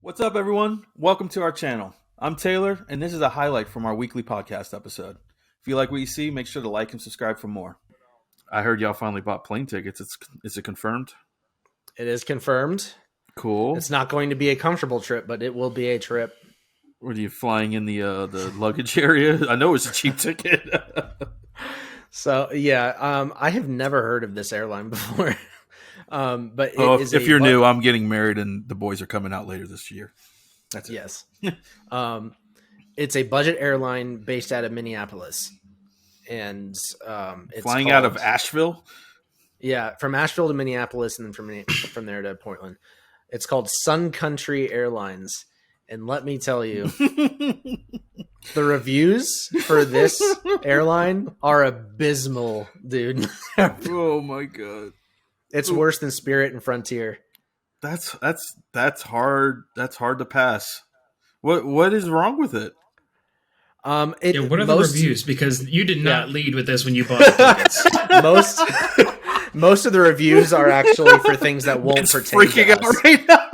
What's up, everyone? Welcome to our channel. I'm Taylor, and this is a highlight from our weekly podcast episode. If you like what you see, make sure to like and subscribe for more. I heard y'all finally bought plane tickets. Is it confirmed? It is confirmed. Cool. It's not going to be a comfortable trip, but it will be a trip. Were you flying in the luggage area? I know it's a cheap ticket. So yeah, I have never heard of this airline before. But if you're new, I'm getting married, and the boys are coming out later this year. That's it. Yes. It's a budget airline based out of Minneapolis, and it's flying out of Asheville. Yeah, from Asheville to Minneapolis, and then from there to Portland. It's called Sun Country Airlines, and let me tell you, the reviews for this airline are abysmal, dude. Oh my god. It's worse than Spirit and Frontier. That's hard. That's hard to pass. What is wrong with it? What are the reviews? Because you did not lead with this when you bought the tickets. Most of the reviews are actually for things that won't pertain freaking to out us. right now.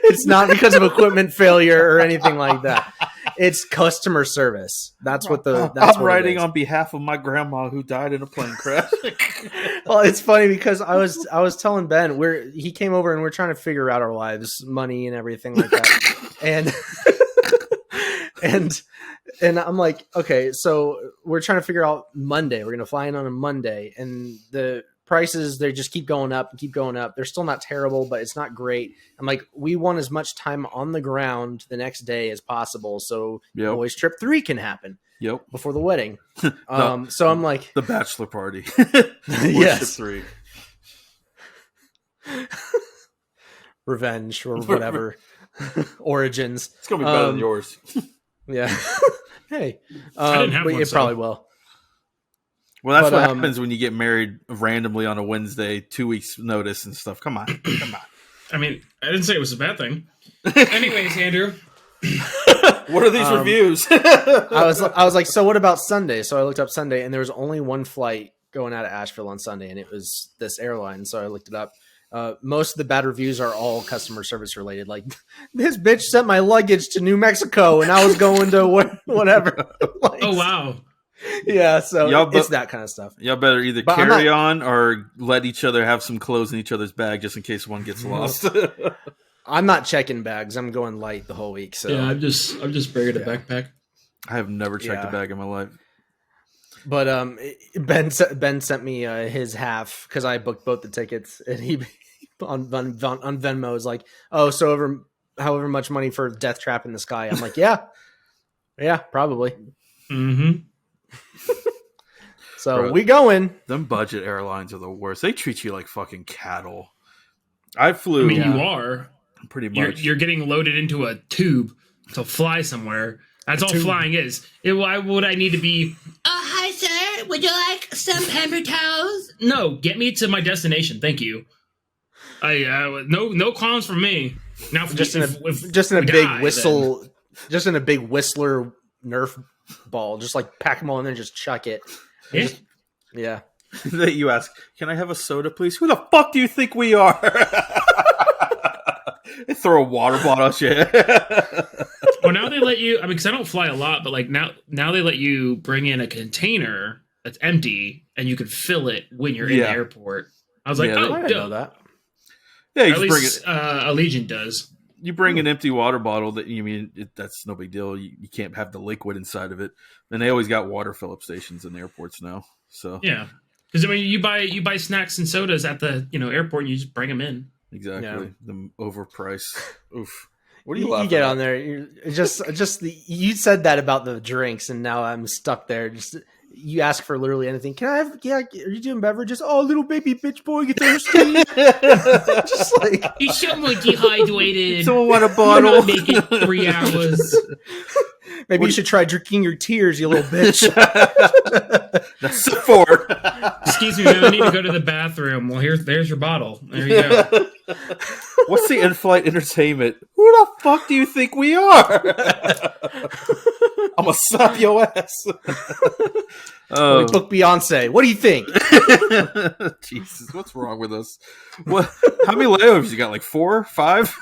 It's not because of equipment failure or anything like that. It's customer service. That's what I'm writing on behalf of my grandma who died in a plane crash. Well, it's funny because I was telling Ben he came over and we're trying to figure out our lives, money and everything like that. And I'm like, okay, so we're trying to figure out Monday. We're going to fly in on a Monday, and the prices, they just keep going up and keep going up. They're still not terrible, but it's not great. I'm like, we want as much time on the ground the next day as possible, so boys trip 3 can happen. Yep. Before the wedding. So I'm like, the bachelor party. Yes. 3. Revenge or whatever. Origins. It's gonna be better than yours. Yeah. Hey. I didn't have but one, it probably will. Well, that's what happens when you get married randomly on a Wednesday, 2 weeks notice and stuff. Come on. I mean, I didn't say it was a bad thing. Anyways, Andrew. What are these reviews? I was like, so what about Sunday? So I looked up Sunday, and there was only one flight going out of Asheville on Sunday, and it was this airline. So I looked it up. Most of the bad reviews are all customer service related. Like, this bitch sent my luggage to New Mexico, and I was going to whatever. Like, oh wow. Yeah, so it's that kind of stuff. Y'all better either carry on or let each other have some clothes in each other's bag just in case one gets lost. I'm not checking bags. I'm going light the whole week. So yeah, I'm just bringing a backpack. I have never checked a bag in my life. But Ben sent me his half because I booked both the tickets, and he on Venmo is like, oh, so however much money for Death Trap in the Sky. I'm like, yeah, probably. Mm-hmm. So Bro, we going. Them budget airlines are the worst. They treat you like fucking cattle. I flew. I mean, you are. Pretty much. You're getting loaded into a tube to fly somewhere. That's all flying is. Why would I need to be, hi, sir. Would you like some paper towels? No, get me to my destination. Thank you. No qualms from me. Now, just in a big whistle, then. Just in a big Whistler Nerf ball. Just like pack them all in there and just chuck it. Yeah. That you ask, can I have a soda, please? Who the fuck do you think we are? They throw a water bottle at you. Well, now they let you. I mean, because I don't fly a lot, but like now they let you bring in a container that's empty, and you can fill it when you're in the airport. I was like, I didn't know that. Yeah, you at least Allegiant does. You bring an empty water bottle that's no big deal. You can't have the liquid inside of it, and they always got water fill-up stations in the airports now. So yeah, because I mean, you buy snacks and sodas at the airport, and you just bring them in. Exactly. Yeah. The overpriced. Oof. What are you laughing get at? on there? You said that about the drinks, and now I'm stuck there. Just you ask for literally anything. Can I have? Yeah, are you doing beverages? Oh, little baby bitch boy, get thirsty. Just like he's so dehydrated. Someone want a bottle? We're not making 3 hours. Maybe you should try drinking your tears, you little bitch. That's support. Excuse me, man. I need to go to the bathroom. Well, there's your bottle. There you go. What's the in-flight entertainment? Who the fuck do you think we are? I'm gonna slap your ass. We booked Beyonce. What do you think? Jesus, what's wrong with us? What? How many layovers you got? Like 4, 5?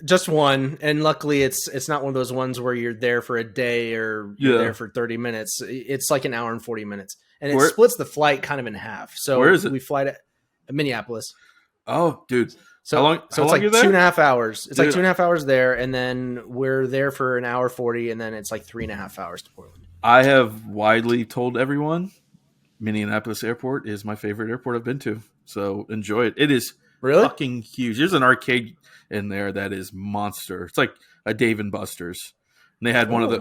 Just one, and luckily it's not one of those ones where you're there for a day or you're there for 30 minutes. It's like an hour and 40 minutes, and it splits the flight kind of in half. So where is it? We fly to Minneapolis. Oh, dude. So how long? So it's like 2.5 hours. It's like 2.5 hours there, and then we're there for an hour 40, and then it's like 3.5 hours to Portland. I have widely told everyone Minneapolis Airport is my favorite airport I've been to. So enjoy it. It is fucking huge. There's an arcade in there that is monster. It's like a Dave and Buster's. And they had one of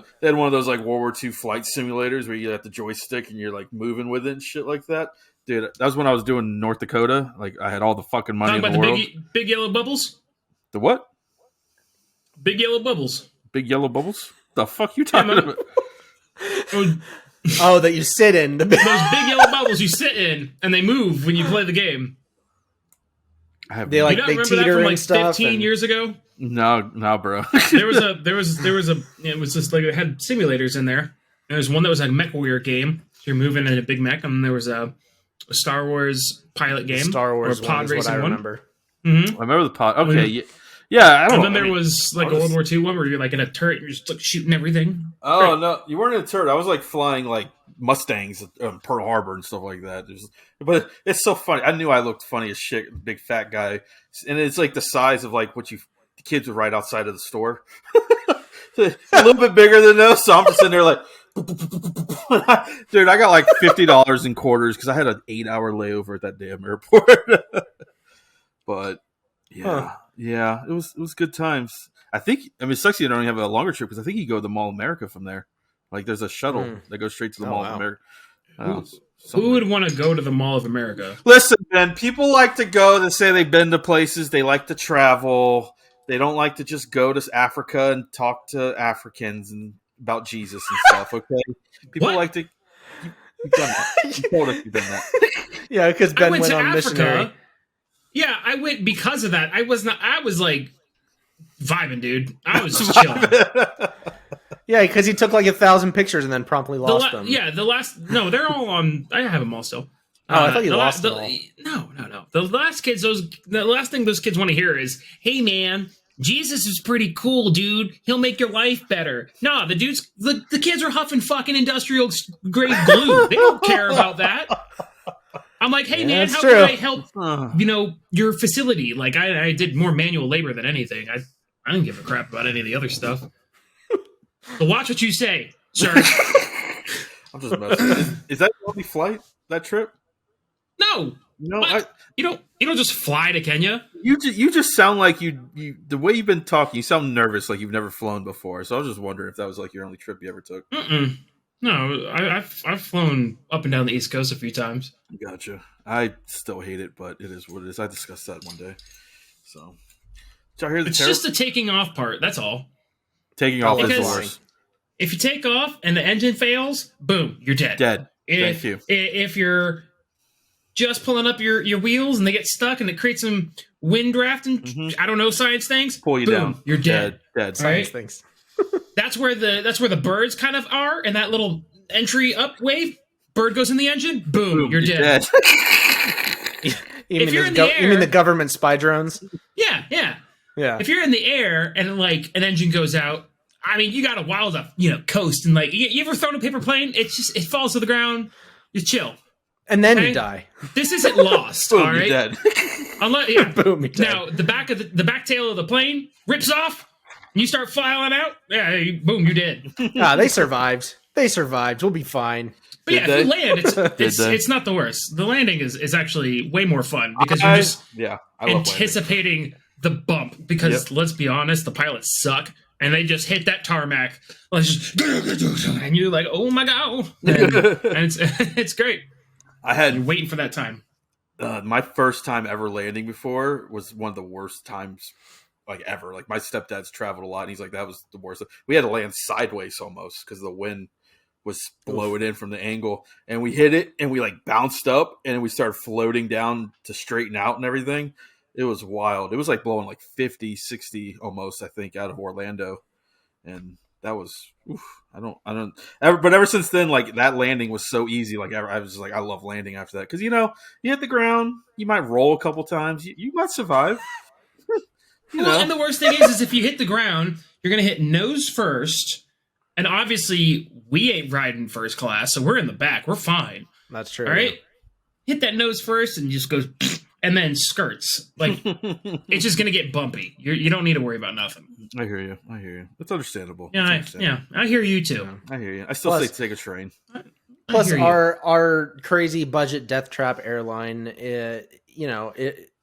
those like World War II flight simulators where you have the joystick and you're like moving with it and shit like that. Dude, that was when I was doing North Dakota. Like I had all the fucking money in the world. Big yellow bubbles? The what? Big yellow bubbles. Big yellow bubbles? The fuck you talking about? Oh, that you sit in. Those big yellow bubbles you sit in, and they move when you play the game. They like you don't they remember that teeter from like and stuff. 15 years ago? No, bro. It was just like it had simulators in there. There was one that was like a mech warrior game. You're moving in a big mech, and there was a Star Wars pilot game. Star Wars or pod racing I remember. One. Mm-hmm. I remember the pod. Okay, yeah. I don't know. And then there was like a World War II one where you're like in a turret, you're just like shooting everything. Oh Great. no, you weren't in a turret. I was like flying like Mustangs at Pearl Harbor and stuff like that. But it's so funny. I knew I looked funny as shit, big fat guy, and it's like the size of like what the kids would ride outside of the store. A little bit bigger than those, so I'm just in there like, dude. I got like $50 in quarters because I had an 8-hour layover at that damn airport. But yeah, it was good times. It sucks you don't have a longer trip because I think you go to the Mall of America from there. Like there's a shuttle that goes straight to the Mall of America. Who would want to go to the Mall of America? Listen, Ben, people like to go to say they've been to places. They like to travel. They don't like to just go to Africa and talk to Africans and about Jesus and stuff, okay? People like to... You've done that. You told us you've done that. Yeah, because Ben went on Africa. missionary. Yeah, I went because of that. I was like vibing, dude. I was just chilling. Yeah, because he took like 1,000 pictures and then promptly lost them. Yeah, they're all on. I have them all still. I thought you lost them all. No. The last thing those kids want to hear is, "Hey, man, Jesus is pretty cool, dude. He'll make your life better." No, the kids are huffing fucking industrial grade glue. They don't care about that. I'm like, hey, man, how can I help, your facility? Like, I did more manual labor than anything. I didn't give a crap about any of the other stuff. So watch what you say, sir. I'm just messing. Is that the only flight, that trip? No. You don't just fly to Kenya. You just sound like you the way you've been talking, you sound nervous like you've never flown before. So I was just wondering if that was like your only trip you ever took. Mm-mm. No, I've flown up and down the East Coast a few times. Gotcha. I still hate it, but it is what it is. I discussed that one day. So, it's just the taking off part. That's all. Taking off is worse. If you take off and the engine fails, boom, you're dead. Thank you. If you're just pulling up your wheels and they get stuck and it creates some wind draft and I don't know, science things, pull you boom, down. You're dead. Science things. That's where the birds kind of are, and that little entry up wave. Bird goes in the engine, boom, you're dead. You mean the government spy drones? Yeah. If you're in the air and like an engine goes out, I mean, you got a while to coast and like you ever thrown a paper plane? It falls to the ground. You chill, and then you die. This isn't Lost, boom, all right? You're dead. Boom, you're dead. Now the back tail of the plane rips off. You start filing out, boom, you're dead. They survived. We'll be fine. But if you land, it's not the worst. The landing is actually way more fun because you're just anticipating the bump. Because let's be honest, the pilots suck, and they just hit that tarmac, and you're like, oh my god, and it's great. You're waiting for that time. My first time ever landing before was one of the worst times. Like ever. Like my stepdad's traveled a lot and he's like, that was the worst. We had to land sideways almost because the wind was blowing in from the angle, and we hit it and we like bounced up and we started floating down to straighten out and everything. It was wild. It was like blowing like 50, 60 almost, I think, out of Orlando. And that was. Oof, but ever since then, like that landing was so easy. Like I was just like, I love landing after that because you hit the ground, you might roll a couple times, you might survive. And the worst thing is if you hit the ground, you're gonna hit nose first, and obviously we ain't riding first class, so we're in the back, we're fine. That's true. All right, hit that nose first, and just goes, and then skirts. Like it's just gonna get bumpy. You don't need to worry about nothing. I hear you. It's understandable. Yeah, I hear you too. I hear you. I still say take a train. Plus, our crazy budget death trap airline, it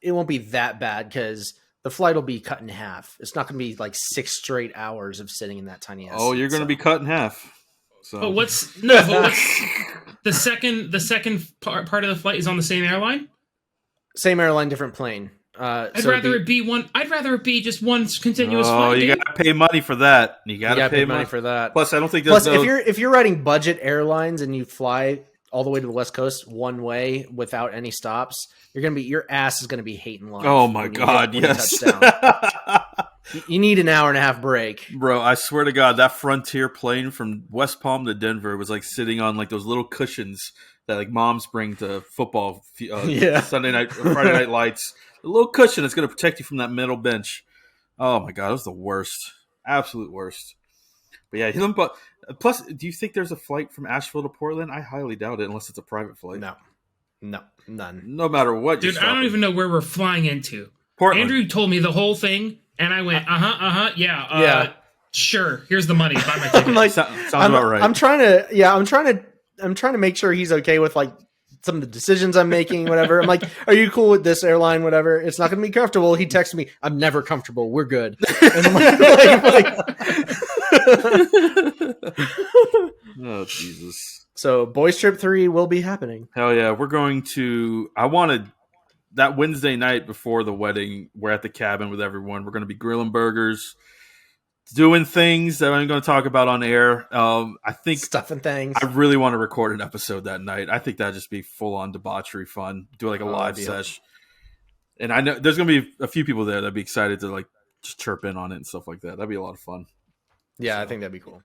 won't be that bad because the flight will be cut in half. It's not going to be like 6 straight hours of sitting in that tiny ass. Oh, you're going to be cut in half. So. But what's the second part of the flight is on the same airline? Same airline, different plane. I'd rather it be just one continuous flight. Oh, you got to pay money for that. You got to pay money for that. Plus, I don't think there's if you're riding budget airlines and you fly all the way to the West Coast one way without any stops, your ass is gonna be hating life. Oh my god, yes. You need an hour and a half break, bro. I swear to God, that Frontier plane from West Palm to Denver was like sitting on like those little cushions that like moms bring to football, Sunday night, Friday night lights. A little cushion that's gonna protect you from that middle bench. Oh my god, it was the worst, absolute worst. But yeah, but plus, do you think there's a flight from Asheville to Portland? I highly doubt it, unless it's a private flight. No, none. No matter what, dude. I don't even know where we're flying into. Portland. Andrew told me the whole thing, and I went, yeah. Sure. Here's the money. Buy my ticket. I'm like, sounds about right. I'm trying to make sure he's okay with like some of the decisions I'm making, whatever. I'm like, are you cool with this airline? Whatever. It's not going to be comfortable. He texted me, I'm never comfortable. We're good. And I'm oh, Jesus. So Boys Trip 3 will be happening. Hell yeah. We're going to, I wanted that Wednesday night before the wedding, we're at the cabin with everyone. We're going to be grilling burgers, doing things that I'm going to talk about on air. I think stuffing things. I really want to record an episode that night. I think that'd just be full on debauchery fun. Do like a live sesh. And I know there's going to be a few people there that'd be excited to like just chirp in on it and stuff like that. That'd be a lot of fun. Yeah, I think that'd be cool.